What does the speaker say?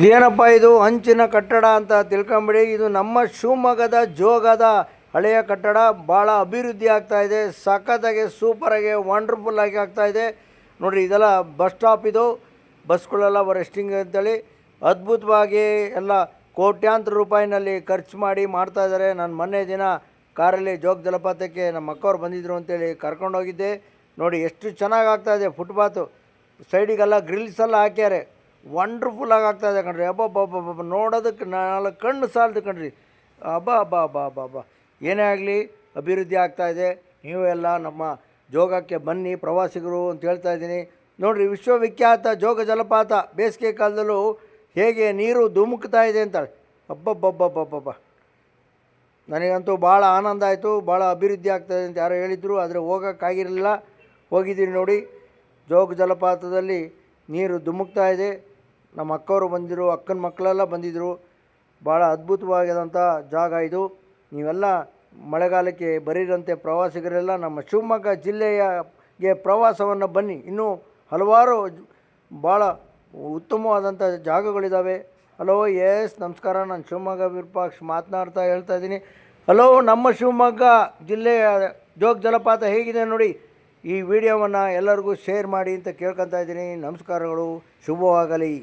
ಇದೇನಪ್ಪ ಇದು ಹಂಚಿನ ಕಟ್ಟಡ ಅಂತ ತಿಳ್ಕೊಂಬಿಡಿ. ಇದು ನಮ್ಮ ಶಿವಮೊಗ್ಗದ ಜೋಗದ ಹಳೆಯ ಕಟ್ಟಡ. ಭಾಳ ಅಭಿವೃದ್ಧಿ ಆಗ್ತಾಯಿದೆ, ಸಖತ್ತಾಗಿ ಸೂಪರಾಗಿ ವಂಡರ್ಫುಲ್ಲಾಗಿ ಆಗ್ತಾಯಿದೆ ನೋಡಿರಿ. ಇದೆಲ್ಲ ಬಸ್ ಸ್ಟಾಪ್, ಇದು ಬಸ್ಗಳೆಲ್ಲ ರೆಸ್ಟಿಂಗ್ ಅಂತೇಳಿ ಅದ್ಭುತವಾಗಿ ಎಲ್ಲ ಕೋಟ್ಯಾಂತರ ರೂಪಾಯಿನಲ್ಲಿ ಖರ್ಚು ಮಾಡಿ ಮಾಡ್ತಾಯಿದ್ದಾರೆ. ನಾನು ಮೊನ್ನೆ ದಿನ ಕಾರಲ್ಲಿ ಜೋಗ ಜಲಪಾತಕ್ಕೆ ನಮ್ಮ ಅಕ್ಕವ್ರು ಬಂದಿದ್ದರು ಅಂತೇಳಿ ಕರ್ಕೊಂಡೋಗಿದ್ದೆ. ನೋಡಿ ಎಷ್ಟು ಚೆನ್ನಾಗಿ ಆಗ್ತಾಯಿದೆ. ಫುಟ್ಪಾತು ಸೈಡಿಗೆಲ್ಲ ಗ್ರಿಲ್ಸ್ ಎಲ್ಲ ಹಾಕ್ಯಾರೆ. ವಂಡರ್ಫುಲ್ಲಾಗಿ ಆಗ್ತಾಯಿದೆ ಕಣ್ರಿ. ಅಬ್ಬಬ್ಬಬ್ಬಬ್ಬ ನೋಡೋದಕ್ಕೆ ನಾಲ್ಕು ಕಣ್ಣು ಸಾಲದು ಕಣ್ರಿ. ಅಬ್ಬಾ ಏನೇ ಆಗಲಿ ಅಭಿವೃದ್ಧಿ ಆಗ್ತಾಯಿದೆ. ನೀವು ಎಲ್ಲ ನಮ್ಮ ಜೋಗಕ್ಕೆ ಬನ್ನಿ ಪ್ರವಾಸಿಗರು ಅಂತ ಹೇಳ್ತಾ ಇದ್ದೀನಿ. ನೋಡಿರಿ, ವಿಶ್ವವಿಖ್ಯಾತ ಜೋಗ ಜಲಪಾತ ಬೇಸಿಗೆ ಕಾಲದಲ್ಲೂ ಹೇಗೆ ನೀರು ಧುಮುಕ್ತಾ ಇದೆ ಅಂತಾಳೆ. ಅಬ್ಬಬ್ಬಬ್ಬಬ್ಬಬ್ಬ ನನಗಂತೂ ಭಾಳ ಆನಂದ ಆಯಿತು. ಭಾಳ ಅಭಿವೃದ್ಧಿ ಆಗ್ತಾಯಿದೆ ಅಂತ ಯಾರೋ ಹೇಳಿದರು, ಆದರೆ ಹೋಗೋಕ್ಕಾಗಿರಲಿಲ್ಲ. ಹೋಗಿದ್ದೀನಿ ನೋಡಿ, ಜೋಗ ಜಲಪಾತದಲ್ಲಿ ನೀರು ಧುಮುಕ್ತಾ ಇದೆ. ನಮ್ಮ ಅಕ್ಕವರು ಬಂದಿದ್ರು, ಅಕ್ಕನ ಮಕ್ಕಳೆಲ್ಲ ಬಂದಿದ್ದರು. ಭಾಳ ಅದ್ಭುತವಾಗಿರೋಂಥ ಜಾಗ ಇದು. ನೀವೆಲ್ಲ ಮಳೆಗಾಲಕ್ಕೆ ಬರೀರಂತೆ ಪ್ರವಾಸಿಗರೆಲ್ಲ ನಮ್ಮ ಶಿವಮೊಗ್ಗ ಜಿಲ್ಲೆಗೆ ಪ್ರವಾಸವನ್ನು ಬನ್ನಿ. ಇನ್ನೂ ಹಲವಾರು ಭಾಳ ಉತ್ತಮವಾದಂಥ ಜಾಗಗಳಿದ್ದಾವೆ. ಹಲೋ, ಎಸ್ ನಮಸ್ಕಾರ, ನಾನು ಶಿವಮೊಗ್ಗ ವಿರೂಪಾಕ್ಷ ಮಾತನಾಡ್ತಾ ಹೇಳ್ತಾ ಇದ್ದೀನಿ. ಹಲೋ, ನಮ್ಮ ಶಿವಮೊಗ್ಗ ಜಿಲ್ಲೆಯ ಜೋಗ ಜಲಪಾತ ಹೇಗಿದೆ ನೋಡಿ. ಈ ವಿಡಿಯೋವನ್ನು ಎಲ್ಲರಿಗೂ ಶೇರ್ ಮಾಡಿ ಅಂತ ಕೇಳ್ಕೊತಾ ಇದ್ದೀನಿ. ನಮಸ್ಕಾರಗಳು, ಶುಭವಾಗಲಿ.